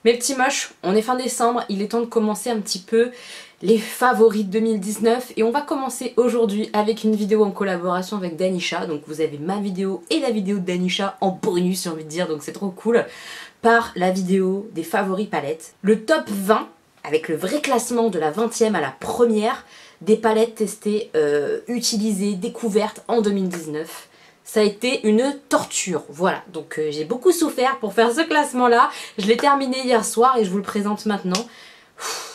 Mes petits moches, on est fin décembre, il est temps de commencer un petit peu les favoris de 2019 et on va commencer aujourd'hui avec une vidéo en collaboration avec Danisha. Donc vous avez ma vidéo et la vidéo de Danisha en bonus, j'ai envie de dire, donc c'est trop cool, par la vidéo des favoris palettes. Le top 20 avec le vrai classement de la 20e à la première des palettes testées, utilisées, découvertes en 2019. Ça a été une torture, voilà, donc j'ai beaucoup souffert pour faire ce classement là. Je l'ai terminé hier soir et je vous le présente maintenant.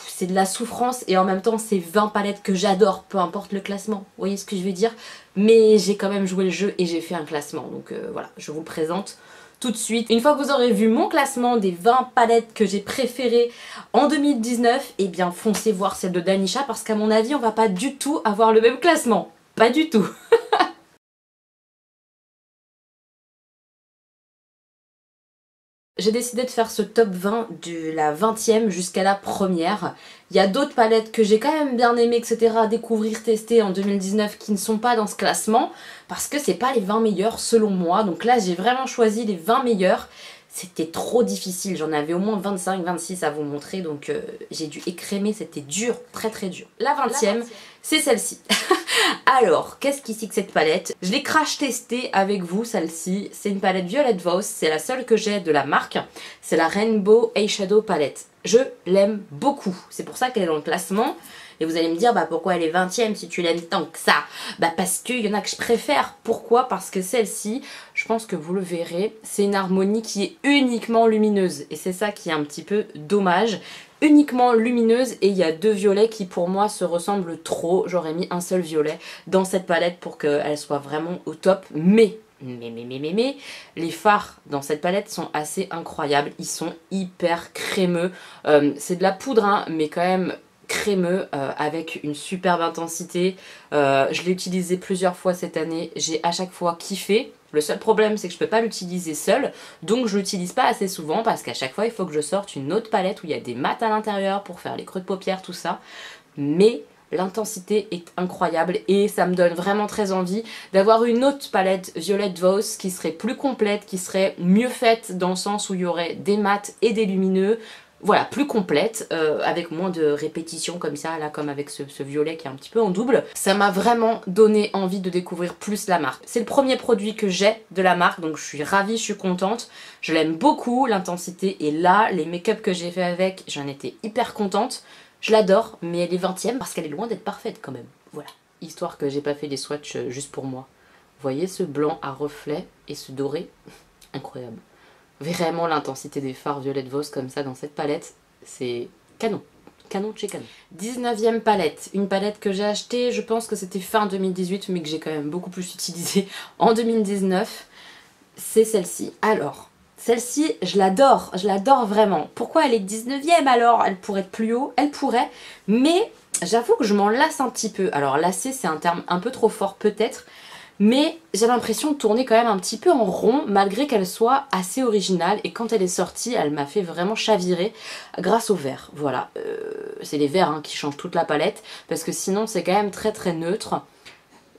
C'est de la souffrance et en même temps c'est 20 palettes que j'adore, peu importe le classement, vous voyez ce que je veux dire. Mais j'ai quand même joué le jeu et j'ai fait un classement, donc voilà, je vous le présente tout de suite. Une fois que vous aurez vu mon classement des 20 palettes que j'ai préférées en 2019, eh bien foncez voir celle de Danisha parce qu'à mon avis on va pas du tout avoir le même classement, pas du tout. J'ai décidé de faire ce top 20 de la 20e jusqu'à la première. Il y a d'autres palettes que j'ai quand même bien aimées, etc. à découvrir, tester en 2019 qui ne sont pas dans ce classement parce que c'est pas les 20 meilleurs selon moi. Donc là, j'ai vraiment choisi les 20 meilleurs. C'était trop difficile, j'en avais au moins 25, 26 à vous montrer, donc j'ai dû écrémer, c'était dur, très très dur. La 20e, c'est celle-ci. Alors, qu'est-ce qui c'est que cette palette? Je l'ai crash testée avec vous, celle-ci. C'est une palette Violet Voss, c'est la seule que j'ai de la marque. C'est la Rainbow Eyeshadow Palette. Je l'aime beaucoup, c'est pour ça qu'elle est dans le classement. Et vous allez me dire, bah pourquoi elle est 20e si tu l'aimes tant que ça? Bah parce qu'il y en a que je préfère. Pourquoi? Parce que celle-ci, je pense que vous le verrez, c'est une harmonie qui est uniquement lumineuse. Et c'est ça qui est un petit peu dommage. Uniquement lumineuse et il y a deux violets qui pour moi se ressemblent trop. J'aurais mis un seul violet dans cette palette pour qu'elle soit vraiment au top. Mais les fards dans cette palette sont assez incroyables. Ils sont hyper crémeux. C'est de la poudre, hein, mais quand même crémeux avec une superbe intensité. Je l'ai utilisé plusieurs fois cette année. J'ai à chaque fois kiffé. Le seul problème c'est que je peux pas l'utiliser seule, donc je l'utilise pas assez souvent parce qu'à chaque fois il faut que je sorte une autre palette où il y a des mats à l'intérieur pour faire les creux de paupières, tout ça. Mais l'intensité est incroyable et ça me donne vraiment très envie d'avoir une autre palette Violet Voss qui serait plus complète, qui serait mieux faite dans le sens où il y aurait des mats et des lumineux. Voilà, plus complète, avec moins de répétitions comme ça, là comme avec ce violet qui est un petit peu en double. Ça m'a vraiment donné envie de découvrir plus la marque. C'est le premier produit que j'ai de la marque, donc je suis ravie, je suis contente. Je l'aime beaucoup, l'intensité est là, les make-up que j'ai fait avec, j'en étais hyper contente. Je l'adore, mais elle est 20e parce qu'elle est loin d'être parfaite quand même. Voilà, histoire que j'ai pas fait des swatchs juste pour moi. Vous voyez ce blanc à reflet et ce doré? Incroyable. Vraiment l'intensité des fards Violet Voss comme ça dans cette palette, c'est canon. Canon de chez canon. 19e palette, une palette que j'ai achetée, je pense que c'était fin 2018 mais que j'ai quand même beaucoup plus utilisée en 2019. C'est celle-ci. Alors, celle-ci je l'adore vraiment. Pourquoi elle est 19e alors? Elle pourrait être plus haut, elle pourrait, mais j'avoue que je m'en lasse un petit peu. Alors lasser c'est un terme un peu trop fort peut-être, mais j'ai l'impression de tourner quand même un petit peu en rond malgré qu'elle soit assez originale et quand elle est sortie elle m'a fait vraiment chavirer grâce au vert. Voilà, c'est les verts hein, qui changent toute la palette parce que sinon c'est quand même très très neutre.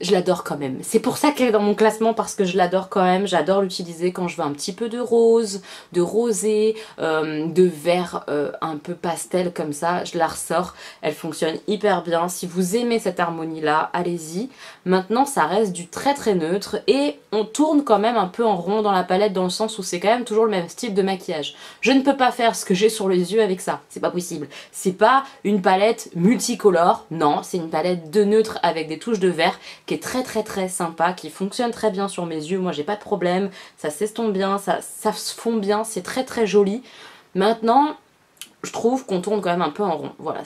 Je l'adore quand même. C'est pour ça qu'elle est dans mon classement parce que je l'adore quand même. J'adore l'utiliser quand je veux un petit peu de rose, de rosé, de vert un peu pastel comme ça. Je la ressors. Elle fonctionne hyper bien. Si vous aimez cette harmonie là, allez-y. Maintenant ça reste du très très neutre et on tourne quand même un peu en rond dans la palette dans le sens où c'est quand même toujours le même style de maquillage. Je ne peux pas faire ce que j'ai sur les yeux avec ça. C'est pas possible. C'est pas une palette multicolore. Non, c'est une palette de neutre avec des touches de vert qui est très très très sympa, qui fonctionne très bien sur mes yeux, moi j'ai pas de problème, ça s'estompe bien, ça se fond bien, c'est très très joli. Maintenant, je trouve qu'on tourne quand même un peu en rond, voilà,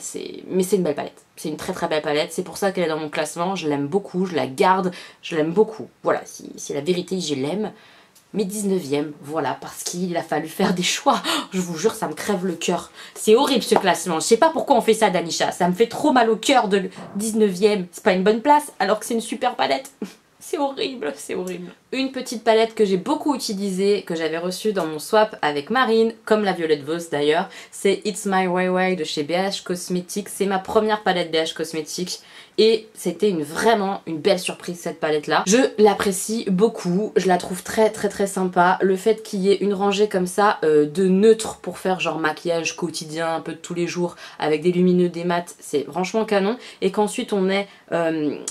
mais c'est une belle palette, c'est une très très belle palette, c'est pour ça qu'elle est dans mon classement, je l'aime beaucoup, je la garde, je l'aime beaucoup, voilà, si la vérité je l'aime. Mais 19e, voilà, parce qu'il a fallu faire des choix. Je vous jure, ça me crève le cœur. C'est horrible ce classement. Je sais pas pourquoi on fait ça, Danisha. Ça me fait trop mal au cœur de 19e. C'est pas une bonne place, alors que c'est une super palette. C'est horrible, c'est horrible. Une petite palette que j'ai beaucoup utilisée, que j'avais reçue dans mon swap avec Marine, comme la Violette Voss d'ailleurs, c'est It's My Way Way de chez BH Cosmetics. C'est ma première palette BH Cosmetics et c'était vraiment une belle surprise cette palette là. Je l'apprécie beaucoup, je la trouve très sympa. Le fait qu'il y ait une rangée comme ça de neutres pour faire genre maquillage quotidien, un peu de tous les jours, avec des lumineux, des mats, c'est franchement canon. Et qu'ensuite on ait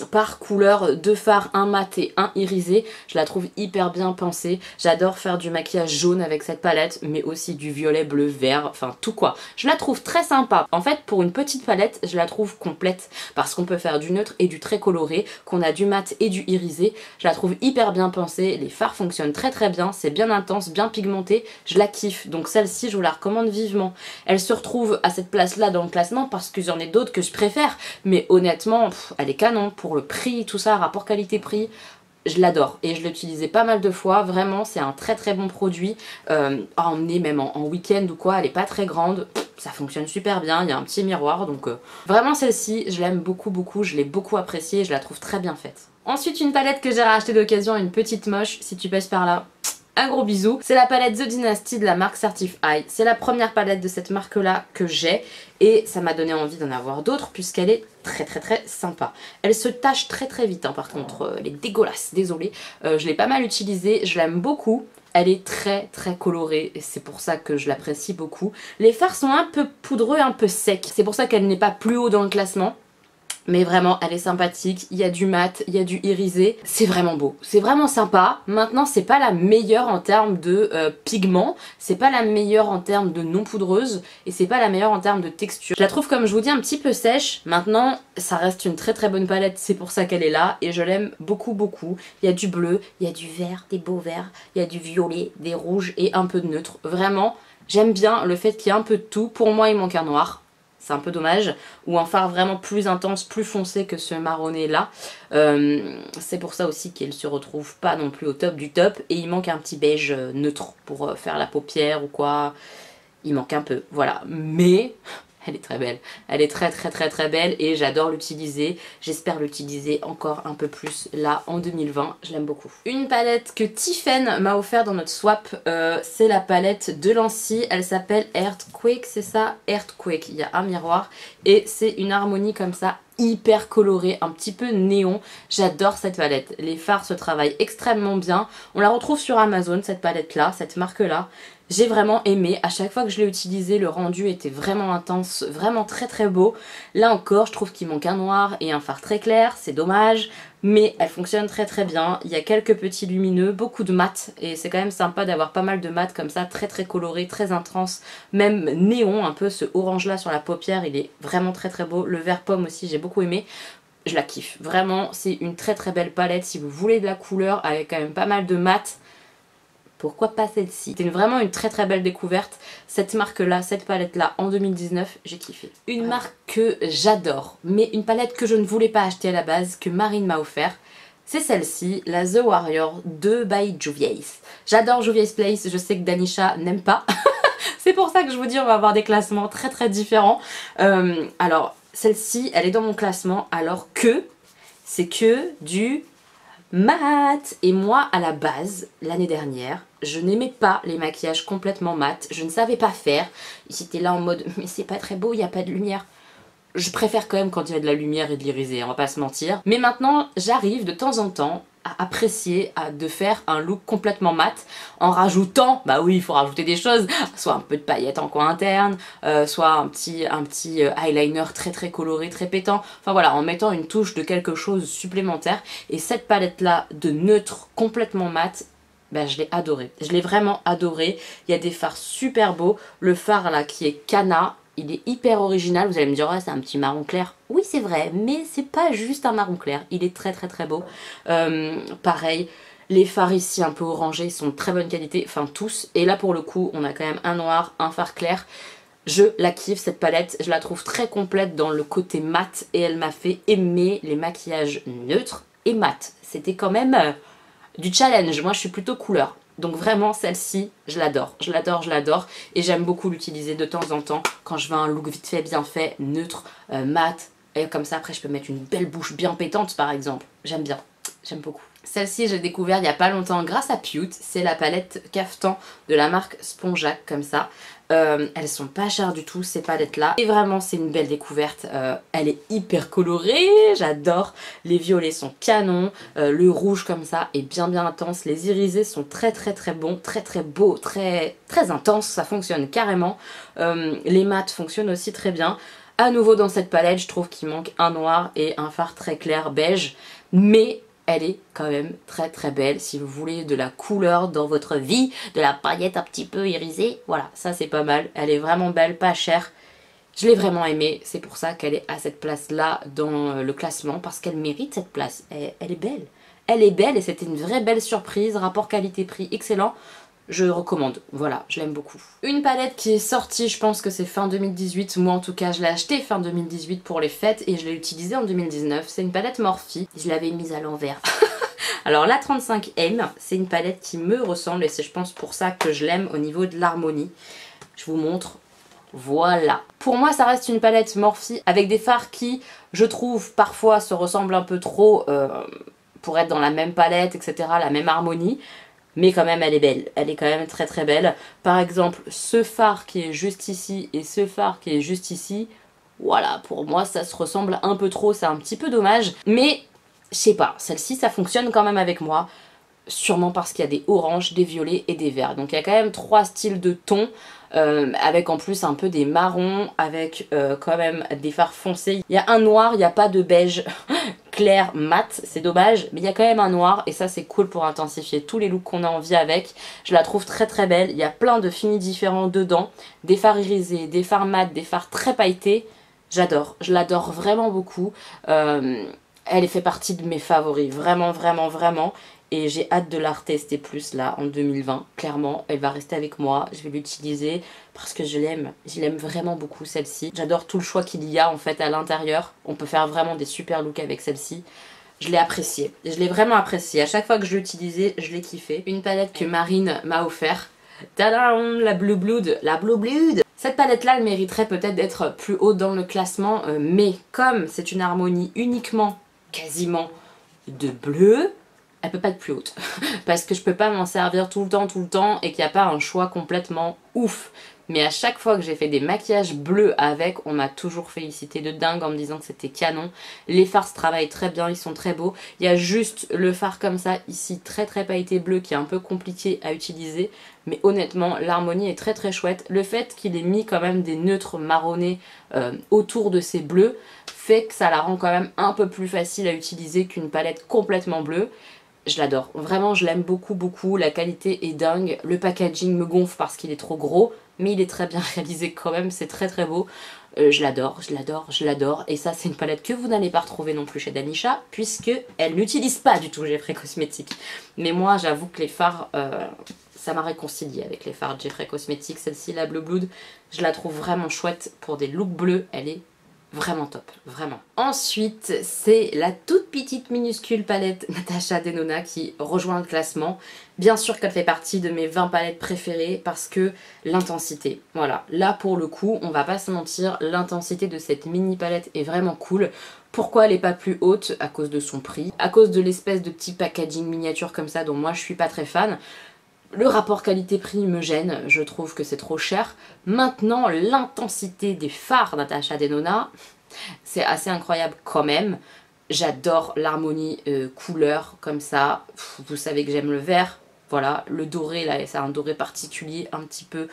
par couleur 2 fards, un mat et un irisé, je la trouve hyper bien pensée. J'adore faire du maquillage jaune avec cette palette, mais aussi du violet, bleu, vert, enfin tout quoi. Je la trouve très sympa. En fait, pour une petite palette, je la trouve complète parce qu'on peut faire du neutre et du très coloré, qu'on a du mat et du irisé. Je la trouve hyper bien pensée. Les fards fonctionnent très bien, c'est bien intense, bien pigmenté. Je la kiffe. Donc celle-ci, je vous la recommande vivement. Elle se retrouve à cette place-là dans le classement parce que j'en ai d'autres que je préfère, mais honnêtement, elle est canon pour le prix, tout ça, rapport qualité-prix. Je l'adore et je l'ai utilisé pas mal de fois, vraiment c'est un très bon produit à emmener même en week-end ou quoi, elle est pas très grande, ça fonctionne super bien, il y a un petit miroir donc vraiment celle-ci je l'aime beaucoup, je l'ai beaucoup appréciée et je la trouve très bien faite. Ensuite une palette que j'ai rachetée d'occasion, une petite moche, si tu passes par là, un gros bisou. C'est la palette The Dynasty de la marque Certif Eye. C'est la première palette de cette marque là que j'ai et ça m'a donné envie d'en avoir d'autres puisqu'elle est très sympa. Elle se tâche très vite hein, par contre, elle est dégueulasse, désolée. Je l'ai pas mal utilisée, je l'aime beaucoup. Elle est très colorée et c'est pour ça que je l'apprécie beaucoup. Les fards sont un peu poudreux, un peu secs. C'est pour ça qu'elle n'est pas plus haut dans le classement. Mais vraiment, elle est sympathique, il y a du mat, il y a du irisé, c'est vraiment beau, c'est vraiment sympa. Maintenant, c'est pas la meilleure en termes de pigments, c'est pas la meilleure en termes de non poudreuse, et c'est pas la meilleure en termes de texture. Je la trouve, comme je vous dis, un petit peu sèche. Maintenant, ça reste une très bonne palette, c'est pour ça qu'elle est là, et je l'aime beaucoup. Il y a du bleu, il y a du vert, des beaux verts, il y a du violet, des rouges et un peu de neutre. Vraiment, j'aime bien le fait qu'il y ait un peu de tout. Pour moi, il manque un noir. C'est un peu dommage, ou un fard vraiment plus intense, plus foncé que ce marronné là. C'est pour ça aussi qu'il se retrouve pas non plus au top du top, et il manque un petit beige neutre pour faire la paupière ou quoi. Il manque un peu, voilà. Mais elle est très belle. Elle est très belle et j'adore l'utiliser. J'espère l'utiliser encore un peu plus là en 2020. Je l'aime beaucoup. Une palette que Tiffen m'a offert dans notre swap, c'est la palette de Lancy. Elle s'appelle Earthquake, c'est ça? Earthquake. Il y a un miroir et c'est une harmonie comme ça, hyper colorée, un petit peu néon. J'adore cette palette. Les fards se travaillent extrêmement bien. On la retrouve sur Amazon, cette palette là, cette marque là. J'ai vraiment aimé, à chaque fois que je l'ai utilisé, le rendu était vraiment intense, vraiment très beau. Là encore, je trouve qu'il manque un noir et un fard très clair, c'est dommage, mais elle fonctionne très bien. Il y a quelques petits lumineux, beaucoup de mat, et c'est quand même sympa d'avoir pas mal de mat comme ça, très coloré, très intense, même néon, un peu ce orange là sur la paupière, il est vraiment très beau. Le vert pomme aussi, j'ai beaucoup aimé. Je la kiffe, vraiment, c'est une très belle palette. Si vous voulez de la couleur avec quand même pas mal de mat, pourquoi pas celle-ci? C'était vraiment une très belle découverte. Cette marque-là, cette palette-là, en 2019, j'ai kiffé. Une marque que j'adore, mais une palette que je ne voulais pas acheter à la base, que Marine m'a offert, c'est celle-ci, la The Warrior 2 by Juvia's. J'adore Juvia's Place, je sais que Danisha n'aime pas. C'est pour ça que je vous dis, on va avoir des classements très différents. Alors, celle-ci, elle est dans mon classement, alors que c'est que du mat. Et moi, à la base, l'année dernière, je n'aimais pas les maquillages complètement mat. Je ne savais pas faire. J'étais là en mode, mais c'est pas très beau, il n'y a pas de lumière. Je préfère quand même quand il y a de la lumière et de l'irisé, on va pas se mentir. Mais maintenant, j'arrive de temps en temps à apprécier de faire un look complètement mat en rajoutant, bah oui il faut rajouter des choses, soit un peu de paillettes en coin interne, soit un petit eyeliner très coloré, très pétant, enfin voilà, en mettant une touche de quelque chose supplémentaire. Et cette palette là de neutre complètement mat, bah, je l'ai adoré, je l'ai vraiment adoré. Il y a des fards super beaux, le fard là qui est Cana, il est hyper original. Vous allez me dire, ouais, c'est un petit marron clair. Oui, c'est vrai, mais c'est pas juste un marron clair. Il est très beau. Pareil, les fards ici un peu orangés, ils sont de très bonne qualité. Enfin, tous. Et là, pour le coup, on a quand même un noir, un fard clair. Je la kiffe, cette palette. Je la trouve très complète dans le côté mat. Et elle m'a fait aimer les maquillages neutres et mat. C'était quand même du challenge. Moi, je suis plutôt couleur. Donc vraiment celle-ci, je l'adore, et j'aime beaucoup l'utiliser de temps en temps quand je veux un look vite fait, bien fait, neutre, mat, et comme ça après je peux mettre une belle bouche bien pétante par exemple. J'aime bien, j'aime beaucoup. Celle-ci j'ai découvert il n'y a pas longtemps grâce à Pute, c'est la palette Caftan de la marque Spongeac comme ça. Elles sont pas chères du tout ces palettes là et vraiment c'est une belle découverte, elle est hyper colorée, j'adore, les violets sont canons, le rouge comme ça est bien intense, les irisés sont très bons, très beaux, très intenses, ça fonctionne carrément, les mats fonctionnent aussi très bien. À nouveau dans cette palette je trouve qu'il manque un noir et un fard très clair beige, mais elle est quand même très belle si vous voulez de la couleur dans votre vie, de la paillette un petit peu irisée, voilà, ça c'est pas mal, elle est vraiment belle, pas chère, je l'ai vraiment aimée, c'est pour ça qu'elle est à cette place là dans le classement, parce qu'elle mérite cette place, elle est belle et c'était une vraie belle surprise, rapport qualité-prix excellent. Je recommande, voilà, je l'aime beaucoup. Une palette qui est sortie, je pense que c'est fin 2018, moi en tout cas je l'ai achetée fin 2018 pour les fêtes et je l'ai utilisée en 2019, c'est une palette Morphe, je l'avais mise à l'envers. Alors la 35M, c'est une palette qui me ressemble et c'est je pense pour ça que je l'aime au niveau de l'harmonie. Je vous montre, voilà. Pour moi ça reste une palette Morphe avec des fards qui, je trouve, parfois se ressemblent un peu trop pour être dans la même palette, etc., la même harmonie. Mais quand même elle est belle, elle est quand même très belle. Par exemple ce fard qui est juste ici et ce fard qui est juste ici, voilà, pour moi ça se ressemble un peu trop, c'est un petit peu dommage. Mais je sais pas, celle-ci ça fonctionne quand même avec moi. Sûrement parce qu'il y a des oranges, des violets et des verts. Donc il y a quand même 3 styles de tons, avec en plus un peu des marrons, avec quand même des fards foncés. Il y a un noir, il n'y a pas de beige clair mat, c'est dommage, mais il y a quand même un noir et ça c'est cool pour intensifier tous les looks qu'on a envie avec. Je la trouve très belle, il y a plein de finis différents dedans, des fards irisés, des fards mat, des fards très pailletés. J'adore, je l'adore vraiment beaucoup. Elle fait partie de mes favoris, vraiment. Et j'ai hâte de la retester plus là en 2020. Clairement, elle va rester avec moi. Je vais l'utiliser parce que je l'aime. Je l'aime vraiment beaucoup celle-ci. J'adore tout le choix qu'il y a en fait à l'intérieur. On peut faire vraiment des super looks avec celle-ci. Je l'ai appréciée. Je l'ai vraiment appréciée. À chaque fois que je l'ai utilisée, je l'ai kiffée. Une palette que Marine m'a offert. Tadam, la Blue Blood. La Blue Blood. Cette palette là, elle mériterait peut-être d'être plus haut dans le classement. Mais comme c'est une harmonie uniquement, quasiment, de bleu, elle peut pas être plus haute parce que je peux pas m'en servir tout le temps et qu'il n'y a pas un choix complètement ouf. Mais à chaque fois que j'ai fait des maquillages bleus avec, on m'a toujours félicité de dingue en me disant que c'était canon. Les fards se travaillent très bien, ils sont très beaux. Il y a juste le fard comme ça ici, très pailleté bleu, qui est un peu compliqué à utiliser. Mais honnêtement, l'harmonie est très chouette. Le fait qu'il ait mis quand même des neutres marronnés autour de ces bleus fait que ça la rend quand même un peu plus facile à utiliser qu'une palette complètement bleue. Je l'adore, vraiment je l'aime beaucoup, la qualité est dingue, le packaging me gonfle parce qu'il est trop gros, mais il est très bien réalisé quand même, c'est très beau. Je l'adore, et ça c'est une palette que vous n'allez pas retrouver non plus chez Danisha, puisque elle n'utilise pas du tout Jeffree Cosmetics. Mais moi j'avoue que les fards, ça m'a réconcilié avec les fards Jeffree Cosmetics. Celle-ci, la Blue Blood, je la trouve vraiment chouette pour des looks bleus, elle est vraiment top, vraiment. Ensuite, c'est la toute petite minuscule palette Natasha Denona qui rejoint le classement. Bien sûr qu'elle fait partie de mes 20 palettes préférées parce que l'intensité, voilà. Là pour le coup, on va pas se mentir, l'intensité de cette mini palette est vraiment cool. Pourquoi elle est pas plus haute? À cause de son prix, à cause de l'espèce de petit packaging miniature comme ça dont moi je suis pas très fan. Le rapport qualité-prix me gêne, je trouve que c'est trop cher. Maintenant, l'intensité des fards Natasha Denona, c'est assez incroyable quand même. J'adore l'harmonie couleur comme ça. Vous savez que j'aime le vert. Voilà, le doré là, c'est un doré particulier, un petit peu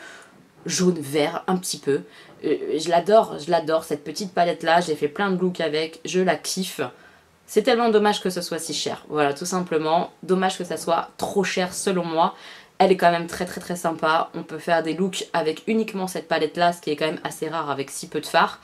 jaune-vert, un petit peu. Je l'adore cette petite palette là. J'ai fait plein de looks avec, je la kiffe. C'est tellement dommage que ce soit si cher. Voilà, tout simplement. Dommage que ça soit trop cher selon moi. Elle est quand même très sympa. On peut faire des looks avec uniquement cette palette là, ce qui est quand même assez rare avec si peu de fards.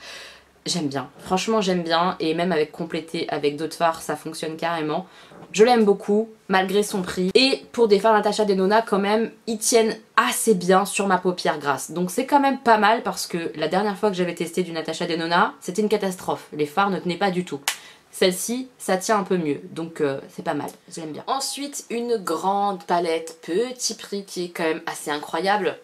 J'aime bien, franchement j'aime bien, et même avec complété avec d'autres fards ça fonctionne carrément. Je l'aime beaucoup malgré son prix, et pour des fards Natasha Denona quand même ils tiennent assez bien sur ma paupière grasse, donc c'est quand même pas mal parce que la dernière fois que j'avais testé du Natasha Denona c'était une catastrophe, les fards ne tenaient pas du tout. Celle-ci, ça tient un peu mieux, donc c'est pas mal, j'aime bien. Ensuite, une grande palette, petit prix qui est quand même assez incroyable.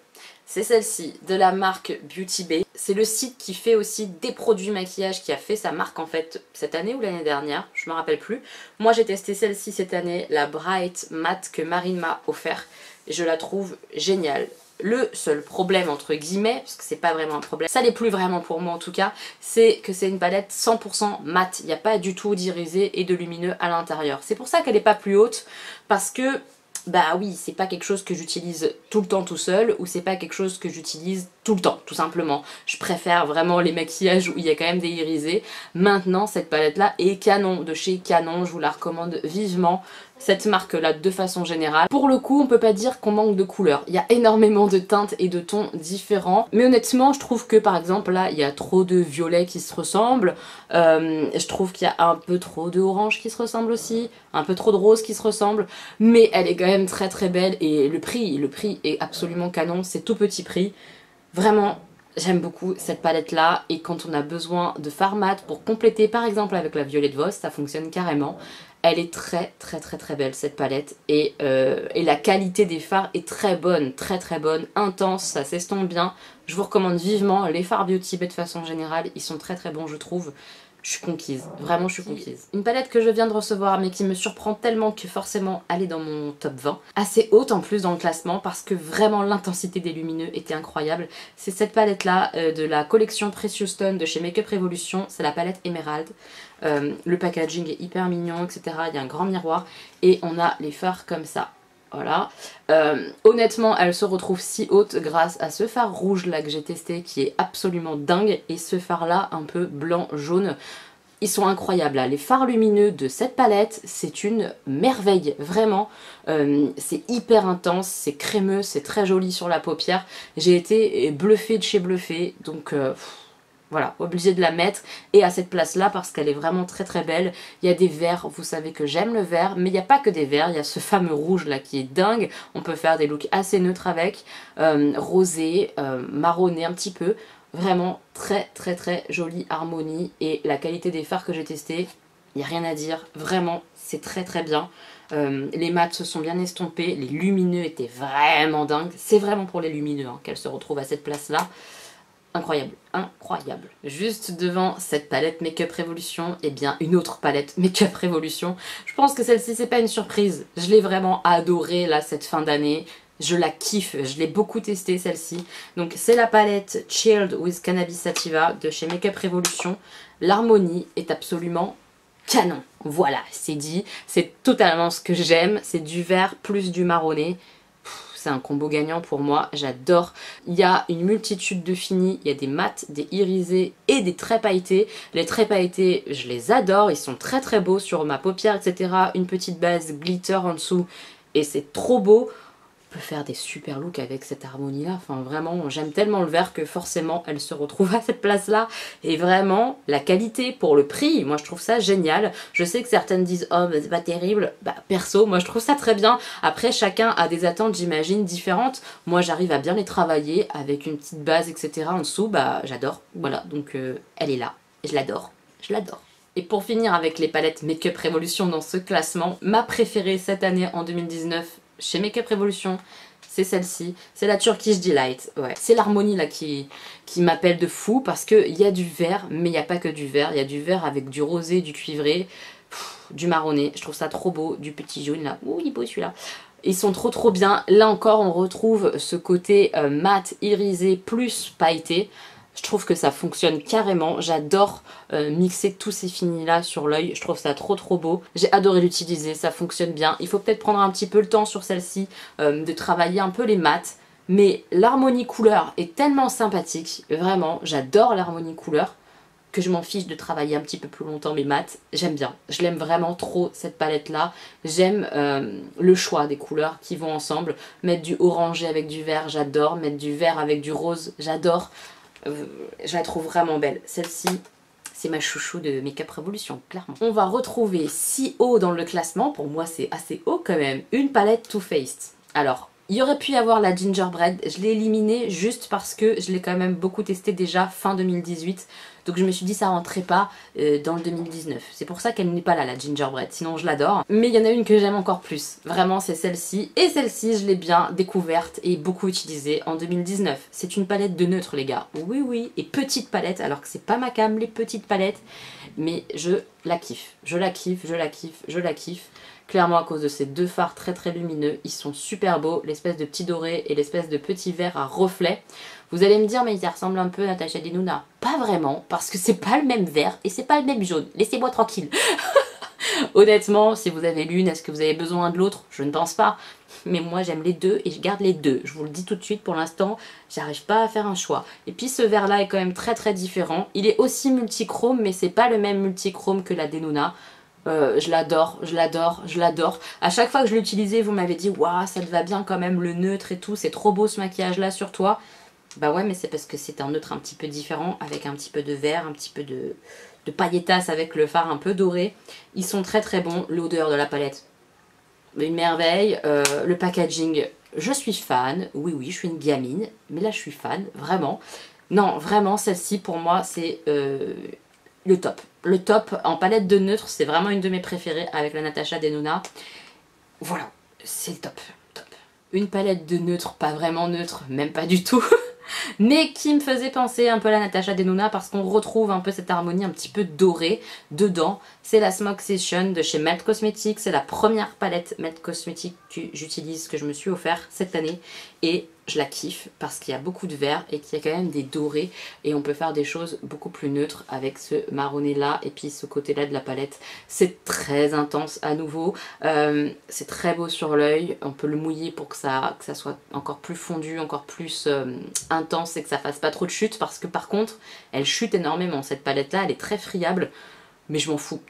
C'est celle-ci, de la marque Beauty Bay. C'est le site qui fait aussi des produits maquillage, qui a fait sa marque en fait cette année ou l'année dernière, je me rappelle plus. Moi j'ai testé celle-ci cette année, la Bright Matte que Marine m'a offert. Et je la trouve géniale. Le seul problème entre guillemets, parce que c'est pas vraiment un problème, ça l'est plus vraiment pour moi en tout cas, c'est que c'est une palette 100% mat. Il n'y a pas du tout d'irisé et de lumineux à l'intérieur. C'est pour ça qu'elle n'est pas plus haute, parce que bah oui, c'est pas quelque chose que j'utilise tout le temps tout seul, ou c'est pas quelque chose que j'utilise tout le temps, tout simplement. Je préfère vraiment les maquillages où il y a quand même des irisés. Maintenant, cette palette-là est canon, de chez Canon, je vous la recommande vivement. Cette marque-là, de façon générale. Pour le coup, on peut pas dire qu'on manque de couleurs. Il y a énormément de teintes et de tons différents. Mais honnêtement, je trouve que par exemple, là, il y a trop de violets qui se ressemblent. Je trouve qu'il y a un peu trop de orange qui se ressemble aussi. Un peu trop de rose qui se ressemble. Mais elle est quand même très très belle. Et le prix est absolument canon. C'est tout petit prix. Vraiment, j'aime beaucoup cette palette là, et quand on a besoin de fard mat pour compléter par exemple avec la Violette Voss, ça fonctionne carrément. Elle est très très très très belle cette palette, et la qualité des fards est très bonne, intense, ça s'estompe bien. Je vous recommande vivement les fards Beauty Bay de façon générale, ils sont très très bons je trouve. Je suis conquise, vraiment je suis conquise. Une palette que je viens de recevoir mais qui me surprend tellement que forcément elle est dans mon top 20. Assez haute en plus dans le classement parce que vraiment l'intensité des lumineux était incroyable. C'est cette palette là de la collection Precious Stone de chez Makeup Revolution, c'est la palette Emerald. Le packaging est hyper mignon etc, il y a un grand miroir et on a les fards comme ça. Voilà. Honnêtement, elle se retrouve si haute grâce à ce fard rouge là que j'ai testé qui est absolument dingue, et ce fard là un peu blanc-jaune. Ils sont incroyables là. Les fards lumineux de cette palette, c'est une merveille, vraiment. C'est hyper intense, c'est crémeux, c'est très joli sur la paupière. J'ai été bluffée de chez bluffée, donc... voilà, obligée de la mettre, et à cette place là parce qu'elle est vraiment très très belle. Il y a des verts, vous savez que j'aime le vert, mais il n'y a pas que des verts, il y a ce fameux rouge là qui est dingue. On peut faire des looks assez neutres avec, rosé, marronné un petit peu. Vraiment très très très jolie harmonie, et la qualité des fards que j'ai testés, il n'y a rien à dire, vraiment c'est très très bien. Les mats se sont bien estompés, les lumineux étaient vraiment dingues. C'est vraiment pour les lumineux hein, qu'elle se retrouve à cette place là. Incroyable, incroyable. Juste devant cette palette Makeup Revolution, et bien une autre palette Makeup Revolution. Je pense que celle-ci c'est pas une surprise. Je l'ai vraiment adorée là cette fin d'année. Je la kiffe, je l'ai beaucoup testée celle-ci. Donc c'est la palette Chilled with Cannabis Sativa de chez Makeup Revolution. L'harmonie est absolument canon. Voilà, c'est dit. C'est totalement ce que j'aime. C'est du vert plus du marronné. C'est un combo gagnant pour moi, j'adore. Il y a une multitude de finis, il y a des mats, des irisés et des traits pailletés. Les traits pailletés, je les adore, ils sont très très beaux sur ma paupière, etc. Une petite base glitter en dessous et c'est trop beau. On peut faire des super looks avec cette harmonie là, enfin vraiment j'aime tellement le vert que forcément elle se retrouve à cette place là, et vraiment la qualité pour le prix, moi je trouve ça génial. Je sais que certaines disent oh mais c'est pas terrible, bah perso moi je trouve ça très bien. Après chacun a des attentes j'imagine différentes, moi j'arrive à bien les travailler avec une petite base etc en dessous, bah j'adore, voilà donc elle est là, je l'adore, je l'adore. Et pour finir avec les palettes Makeup Revolution dans ce classement, ma préférée cette année en 2019 chez Makeup Revolution, c'est celle-ci, c'est la Turkish Delight. Ouais. C'est l'harmonie là qui m'appelle de fou parce qu'il y a du vert, mais il n'y a pas que du vert, il y a du vert avec du rosé, du cuivré, du marronné, je trouve ça trop beau, du petit jaune là, ouh il est beau celui-là. Ils sont trop bien, là encore on retrouve ce côté mat, irisé plus pailleté. Je trouve que ça fonctionne carrément, j'adore mixer tous ces finis là sur l'œil, je trouve ça trop beau. J'ai adoré l'utiliser, ça fonctionne bien. Il faut peut-être prendre un petit peu le temps sur celle-ci, de travailler un peu les mats. Mais l'harmonie couleur est tellement sympathique, vraiment, j'adore l'harmonie couleur, que je m'en fiche de travailler un petit peu plus longtemps mes mats. J'aime bien, je l'aime vraiment trop cette palette là. J'aime le choix des couleurs qui vont ensemble. Mettre du orangé avec du vert, j'adore. Mettre du vert avec du rose, j'adore. Je la trouve vraiment belle. Celle-ci, c'est ma chouchou de Makeup Revolution, clairement. On va retrouver si haut dans le classement, pour moi c'est assez haut quand même, une palette Too Faced. Alors, Il y aurait pu y avoir la gingerbread, je l'ai éliminée juste parce que je l'ai quand même beaucoup testé déjà fin 2018. Donc je me suis dit ça rentrait pas dans le 2019. C'est pour ça qu'elle n'est pas là la gingerbread, sinon je l'adore. Mais il y en a une que j'aime encore plus, vraiment c'est celle-ci. Et celle-ci je l'ai bien découverte et beaucoup utilisée en 2019. C'est une palette de neutre les gars, oui oui, et petite palette, alors que c'est pas ma cam les petites palettes. Mais je la kiffe, je la kiffe, je la kiffe, je la kiffe. Clairement à cause de ces deux fards très très lumineux, ils sont super beaux, l'espèce de petit doré et l'espèce de petit vert à reflet. Vous allez me dire mais ils ressemblent un peu à Natasha Denona. Pas vraiment, parce que c'est pas le même vert et c'est pas le même jaune. Laissez-moi tranquille. Honnêtement, si vous avez l'une, est-ce que vous avez besoin de l'autre? Je ne pense pas. Mais moi j'aime les deux et je garde les deux. Je vous le dis tout de suite, pour l'instant, j'arrive pas à faire un choix. Et puis ce vert là est quand même très très différent. Il est aussi multichrome, mais c'est pas le même multichrome que la Denona. Je l'adore, je l'adore, je l'adore. À chaque fois que je l'ai utilisé, vous m'avez dit waouh, ça te va bien quand même, le neutre et tout, c'est trop beau ce maquillage là sur toi. Bah ouais, mais c'est parce que c'est un neutre un petit peu différent, avec un petit peu de vert, un petit peu de paillettasse avec le fard un peu doré. Ils sont très très bons, l'odeur de la palette, une merveille. Le packaging, je suis fan, oui oui, je suis une gamine, mais là je suis fan, vraiment. Non, vraiment, celle-ci pour moi c'est le top. Le top en palette de neutre, c'est vraiment une de mes préférées avec la Natasha Denona. Voilà, c'est le top, top. Une palette de neutre, pas vraiment neutre, même pas du tout. Mais qui me faisait penser un peu à la Natasha Denona parce qu'on retrouve un peu cette harmonie un petit peu dorée dedans. C'est la Smoke Session de chez Melt Cosmetics. C'est la première palette Melt Cosmetics que j'utilise, que je me suis offert cette année. Et je la kiffe parce qu'il y a beaucoup de vert et qu'il y a quand même des dorés. Et on peut faire des choses beaucoup plus neutres avec ce marronné là et puis ce côté là de la palette. C'est très intense à nouveau. C'est très beau sur l'œil. On peut le mouiller pour que ça soit encore plus fondu, encore plus intense et que ça fasse pas trop de chute, parce que par contre elle chute énormément cette palette là, elle est très friable, mais je m'en fous.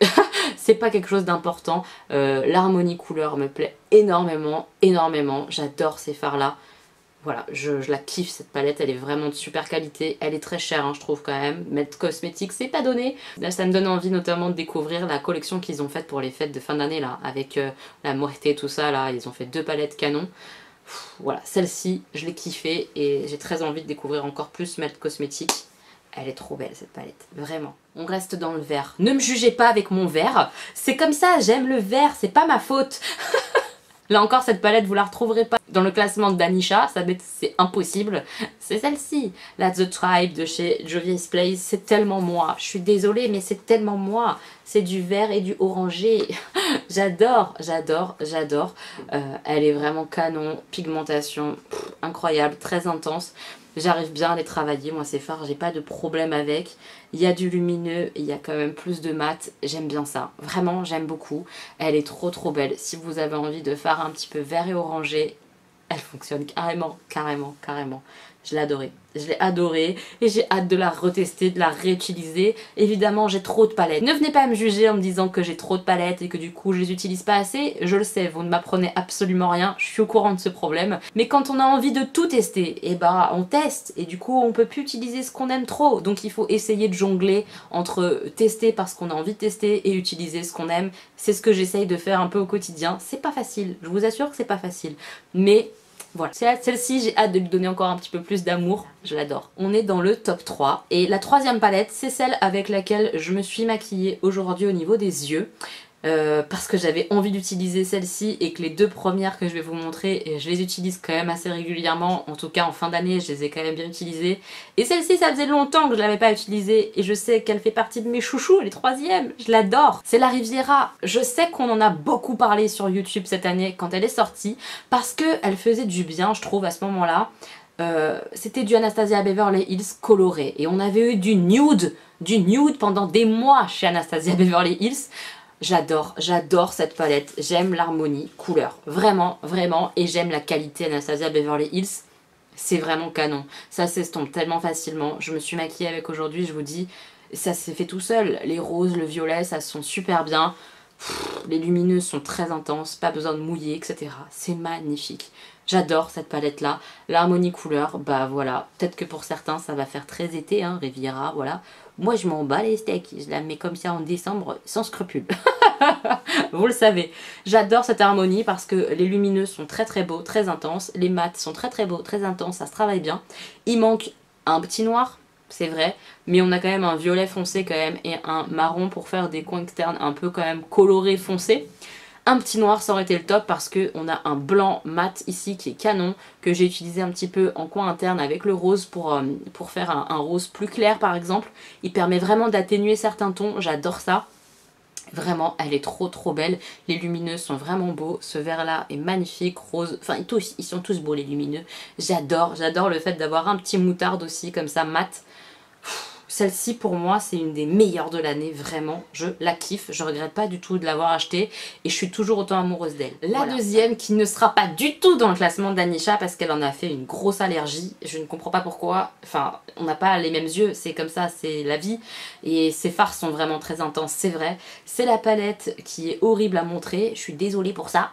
C'est pas quelque chose d'important. L'harmonie couleur me plaît énormément, énormément, j'adore ces fards là. Voilà, je la kiffe cette palette, elle est vraiment de super qualité, elle est très chère hein, je trouve quand même. Melt Cosmetics c'est pas donné. Là ça me donne envie notamment de découvrir la collection qu'ils ont faite pour les fêtes de fin d'année là, avec la Muerte et tout ça là, ils ont fait 2 palettes canon. Voilà, celle-ci, je l'ai kiffée et j'ai très envie de découvrir encore plus Melt Cosmetics. Elle est trop belle cette palette, vraiment. On reste dans le vert. Ne me jugez pas avec mon vert, c'est comme ça, j'aime le vert, c'est pas ma faute. Là encore, cette palette, vous la retrouverez pas dans le classement de Danisha, c'est impossible. C'est celle-ci, la The Tribe de chez Juvia's Place, c'est tellement moi. Je suis désolée, mais c'est tellement moi. C'est du vert et du orangé. J'adore, j'adore, j'adore. Elle est vraiment canon, pigmentation incroyable, très intense. J'arrive bien à les travailler, moi ces fards, j'ai pas de problème avec. Il y a du lumineux, il y a quand même plus de mat, j'aime bien ça. Vraiment, j'aime beaucoup. Elle est trop trop belle. Si vous avez envie de fards un petit peu vert et orangé, elle fonctionne carrément, carrément, carrément. Je l'ai adorée. Je l'ai adorée et j'ai hâte de la retester, de la réutiliser. Évidemment, j'ai trop de palettes. Ne venez pas me juger en me disant que j'ai trop de palettes et que du coup je les utilise pas assez. Je le sais, vous ne m'apprenez absolument rien. Je suis au courant de ce problème. Mais quand on a envie de tout tester, et bah on teste. Et du coup, on peut plus utiliser ce qu'on aime trop. Donc il faut essayer de jongler entre tester parce qu'on a envie de tester et utiliser ce qu'on aime. C'est ce que j'essaye de faire un peu au quotidien. C'est pas facile. Je vous assure que c'est pas facile. Mais voilà, celle-ci j'ai hâte de lui donner encore un petit peu plus d'amour, je l'adore. On est dans le top 3 et la troisième palette c'est celle avec laquelle je me suis maquillée aujourd'hui au niveau des yeux. Parce que j'avais envie d'utiliser celle-ci et que les 2 premières que je vais vous montrer, et je les utilise quand même assez régulièrement, en tout cas en fin d'année je les ai quand même bien utilisées. Et celle-ci ça faisait longtemps que je l'avais pas utilisée et je sais qu'elle fait partie de mes chouchous, elle est 3e, je l'adore. C'est la Riviera, je sais qu'on en a beaucoup parlé sur YouTube cette année quand elle est sortie, parce qu'elle faisait du bien je trouve à ce moment-là. C'était du Anastasia Beverly Hills coloré et on avait eu du nude pendant des mois chez Anastasia Beverly Hills. J'adore, j'adore cette palette, j'aime l'harmonie, couleur, vraiment, vraiment, et j'aime la qualité Anastasia Beverly Hills, c'est vraiment canon, ça s'estompe tellement facilement, je me suis maquillée avec aujourd'hui, je vous dis, ça s'est fait tout seul, les roses, le violet, ça se sent super bien, les lumineuses sont très intenses, pas besoin de mouiller, etc. C'est magnifique. J'adore cette palette là. L'harmonie couleur, bah voilà. Peut-être que pour certains ça va faire très été, hein, Riviera, voilà. Moi je m'en bats les steaks, je la mets comme ça en décembre sans scrupule. Vous le savez. J'adore cette harmonie parce que les lumineux sont très très beaux, très intenses. Les mats sont très très beaux, très intenses, ça se travaille bien. Il manque un petit noir, c'est vrai, mais on a quand même un violet foncé quand même et un marron pour faire des coins externes un peu quand même colorés foncés. Un petit noir ça aurait été le top parce que on a un blanc mat ici qui est canon, que j'ai utilisé un petit peu en coin interne avec le rose pour faire un rose plus clair par exemple. Il permet vraiment d'atténuer certains tons, j'adore ça. Vraiment, elle est trop trop belle. Les lumineux sont vraiment beaux. Ce vert là est magnifique, rose. Enfin, ils sont tous beaux les lumineux. J'adore le fait d'avoir un petit moutarde aussi comme ça, mat. Celle-ci pour moi c'est une des meilleures de l'année, vraiment, je la kiffe, je regrette pas du tout de l'avoir achetée et je suis toujours autant amoureuse d'elle. La deuxième qui ne sera pas du tout dans le classement d'Anisha parce qu'elle en a fait une grosse allergie, je ne comprends pas pourquoi, enfin on n'a pas les mêmes yeux, c'est comme ça, c'est la vie et ses fards sont vraiment très intenses, c'est vrai. C'est la palette qui est horrible à montrer, je suis désolée pour ça.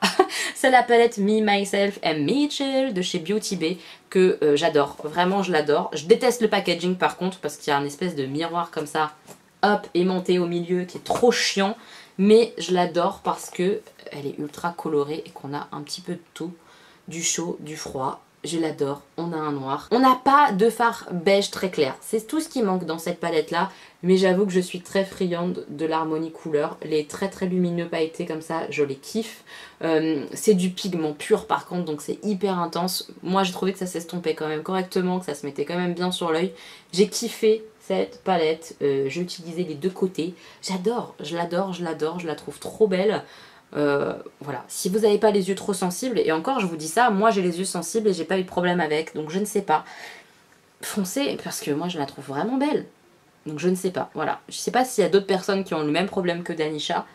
C'est la palette Me, Myself and Mitchell de chez Beauty Bay que j'adore, vraiment je l'adore. Je déteste le packaging par contre parce qu'il y a un espèce de miroir comme ça, hop, aimanté au milieu qui est trop chiant. Mais je l'adore parce que elle est ultra colorée et qu'on a un petit peu de tout, du chaud, du froid. Je l'adore, on a un noir. On n'a pas de fard beige très clair, c'est tout ce qui manque dans cette palette là. Mais j'avoue que je suis très friande de l'harmonie couleur. Les très très lumineux pailletés comme ça, je les kiffe. C'est du pigment pur par contre, donc c'est hyper intense. Moi j'ai trouvé que ça s'estompait quand même correctement, que ça se mettait quand même bien sur l'œil. J'ai kiffé cette palette, j'ai utilisé les deux côtés. J'adore, je l'adore, je l'adore, je la trouve trop belle. Voilà, si vous n'avez pas les yeux trop sensibles, et encore je vous dis ça, moi j'ai les yeux sensibles et j'ai pas eu de problème avec, donc je ne sais pas. Foncez, parce que moi je la trouve vraiment belle. Donc je ne sais pas, voilà. Je sais pas s'il y a d'autres personnes qui ont le même problème que Danisha.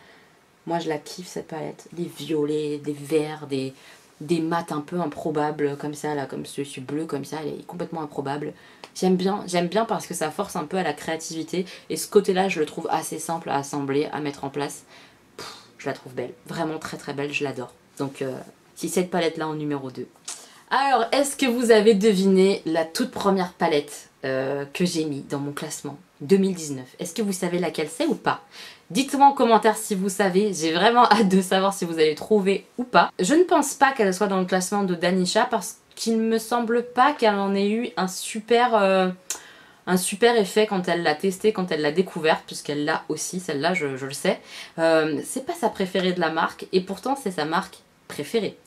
Moi je la kiffe cette palette. Des violets, des verts, des mats un peu improbables comme ça, là, comme celui bleu comme ça, elle est complètement improbable. J'aime bien parce que ça force un peu à la créativité. Et ce côté-là, je le trouve assez simple à assembler, à mettre en place. Je la trouve belle, vraiment très très belle, je l'adore. Donc si cette palette-là en numéro 2. Alors, est-ce que vous avez deviné la toute première palette que j'ai mis dans mon classement 2019? Est-ce que vous savez laquelle c'est ou pas? Dites-moi en commentaire si vous savez, j'ai vraiment hâte de savoir si vous allez trouver ou pas. Je ne pense pas qu'elle soit dans le classement de Danisha parce qu'il ne me semble pas qu'elle en ait eu un super effet quand elle l'a testée, quand elle l'a découverte, puisqu'elle l'a aussi, celle-là je le sais. C'est pas sa préférée de la marque et pourtant c'est sa marque préférée.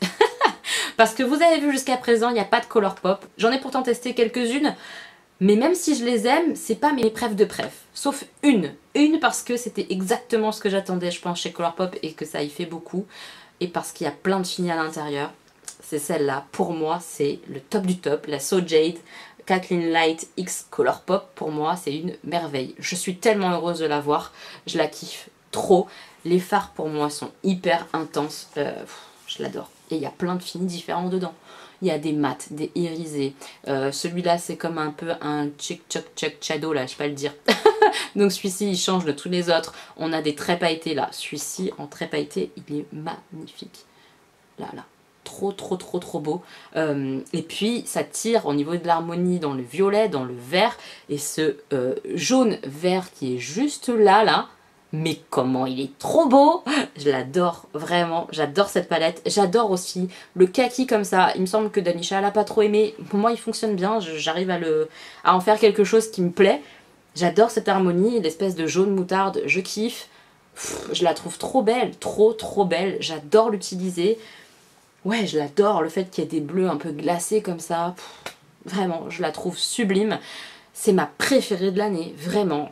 Parce que vous avez vu jusqu'à présent, il n'y a pas de Colourpop. J'en ai pourtant testé quelques-unes, mais même si je les aime, c'est pas mes préf de préf. Sauf une. Une parce que c'était exactement ce que j'attendais, je pense, chez Colourpop et que ça y fait beaucoup. Et parce qu'il y a plein de fini à l'intérieur. C'est celle-là. Pour moi, c'est le top du top. La So Jade Kathleen Light X Colourpop. Pour moi, c'est une merveille. Je suis tellement heureuse de la voir. Je la kiffe trop. Les fards, pour moi, sont hyper intenses. Je l'adore. Et il y a plein de finis différents dedans. Il y a des mats, des irisés. Celui-là, c'est comme un peu un chick shadow, là, je sais pas le dire. Donc celui-ci, il change de tous les autres. On a des traits pailletés, là. Celui-ci, en traits pailletés, il est magnifique. Là. Trop beau. Et puis, ça tire au niveau de l'harmonie dans le violet, dans le vert. Et ce jaune-vert qui est juste là. Mais comment il est trop beau! Je l'adore, vraiment, j'adore cette palette. J'adore aussi le kaki comme ça. Il me semble que Danisha l'a pas trop aimé. Pour moi, il fonctionne bien, j'arrive à en faire quelque chose qui me plaît. J'adore cette harmonie, l'espèce de jaune moutarde, je kiffe. Je la trouve trop belle, trop belle. J'adore l'utiliser. Ouais, je l'adore, le fait qu'il y ait des bleus un peu glacés comme ça. Vraiment, je la trouve sublime. C'est ma préférée de l'année, vraiment.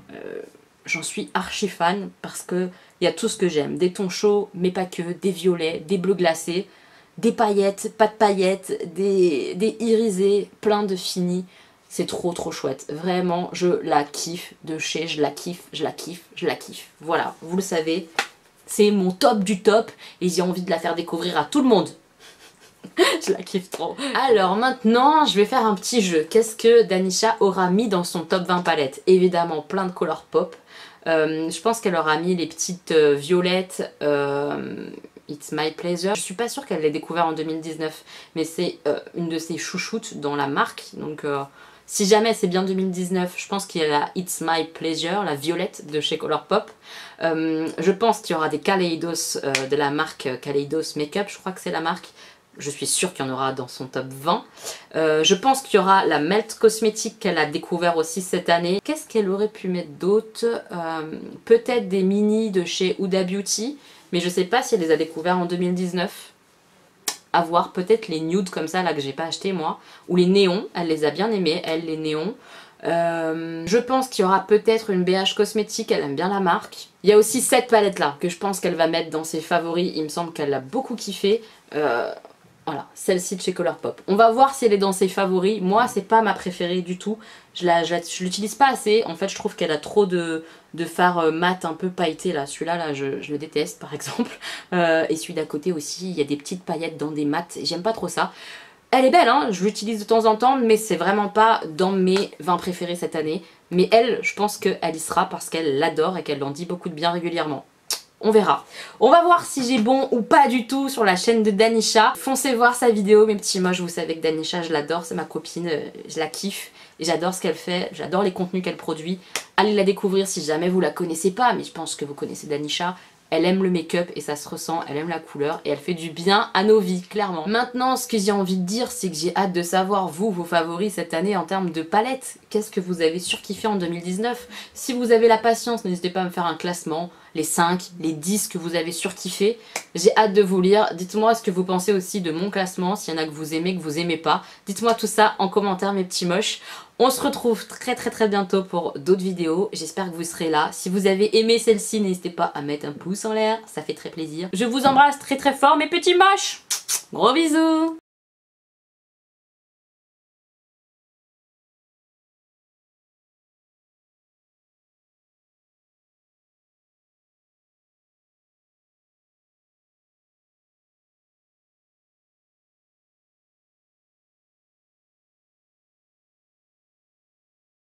J'en suis archi fan parce que il y a tout ce que j'aime. Des tons chauds, mais pas que, des violets, des bleus glacés, des paillettes, pas de paillettes, des irisés, plein de finis. C'est trop chouette. Vraiment, je la kiffe de chez, je la kiffe. Voilà, vous le savez, c'est mon top du top et j'ai envie de la faire découvrir à tout le monde. Je la kiffe trop. Alors maintenant, je vais faire un petit jeu. Qu'est-ce que Danisha aura mis dans son top 20 palettes? Évidemment, plein de Colourpop. Je pense qu'elle aura mis les petites violettes It's My Pleasure. Je suis pas sûre qu'elle l'ait découvert en 2019, mais c'est une de ses chouchoutes dans la marque. Donc Si jamais c'est bien 2019, je pense qu'il y a la It's My Pleasure, la violette de chez Colourpop. Je pense qu'il y aura des Kaleidos de la marque Kaleidos Makeup, je crois que c'est la marque. Je suis sûre qu'il y en aura dans son top 20. Je pense qu'il y aura la Melt Cosmetics qu'elle a découvert aussi cette année. Qu'est-ce qu'elle aurait pu mettre d'autre? Peut-être des mini de chez Huda Beauty, mais je sais pas si elle les a découverts en 2019. À voir, peut-être les nudes comme ça là que j'ai pas acheté moi, ou les néons, elle les a bien aimés, elle, les néons. Je pense qu'il y aura peut-être une BH Cosmétique, elle aime bien la marque. Il y a aussi cette palette là que je pense qu'elle va mettre dans ses favoris, il me semble qu'elle l'a beaucoup kiffé. Voilà, celle-ci de chez Colourpop. On va voir si elle est dans ses favoris. Moi, c'est pas ma préférée du tout. Je l'utilise pas assez. En fait, je trouve qu'elle a trop de fard mat un peu pailleté là. Celui-là, là, je le déteste par exemple. Et celui d'à côté aussi, il y a des petites paillettes dans des mats. J'aime pas trop ça. Elle est belle, hein, je l'utilise de temps en temps, mais c'est vraiment pas dans mes 20 préférés cette année. Mais elle, je pense qu'elle y sera parce qu'elle l'adore et qu'elle en dit beaucoup de bien régulièrement. On verra. On va voir si j'ai bon ou pas du tout sur la chaîne de Danisha. Foncez voir sa vidéo, mes petits moches. Vous savez que Danisha, je l'adore, c'est ma copine, je la kiffe. Et j'adore ce qu'elle fait, j'adore les contenus qu'elle produit. Allez la découvrir si jamais vous la connaissez pas, mais je pense que vous connaissez Danisha. Elle aime le make-up et ça se ressent, elle aime la couleur et elle fait du bien à nos vies, clairement. Maintenant, ce que j'ai envie de dire, c'est que j'ai hâte de savoir, vous, vos favoris cette année en termes de palette. Qu'est-ce que vous avez surkiffé en 2019? Si vous avez la patience, n'hésitez pas à me faire un classement, les 5, les 10 que vous avez surkiffé. J'ai hâte de vous lire. Dites-moi ce que vous pensez aussi de mon classement, s'il y en a que vous aimez pas. Dites-moi tout ça en commentaire, mes petits moches. On se retrouve très bientôt pour d'autres vidéos. J'espère que vous serez là. Si vous avez aimé celle-ci, n'hésitez pas à mettre un pouce en l'air. Ça fait très plaisir. Je vous embrasse très fort, mes petits moches. Gros bisous.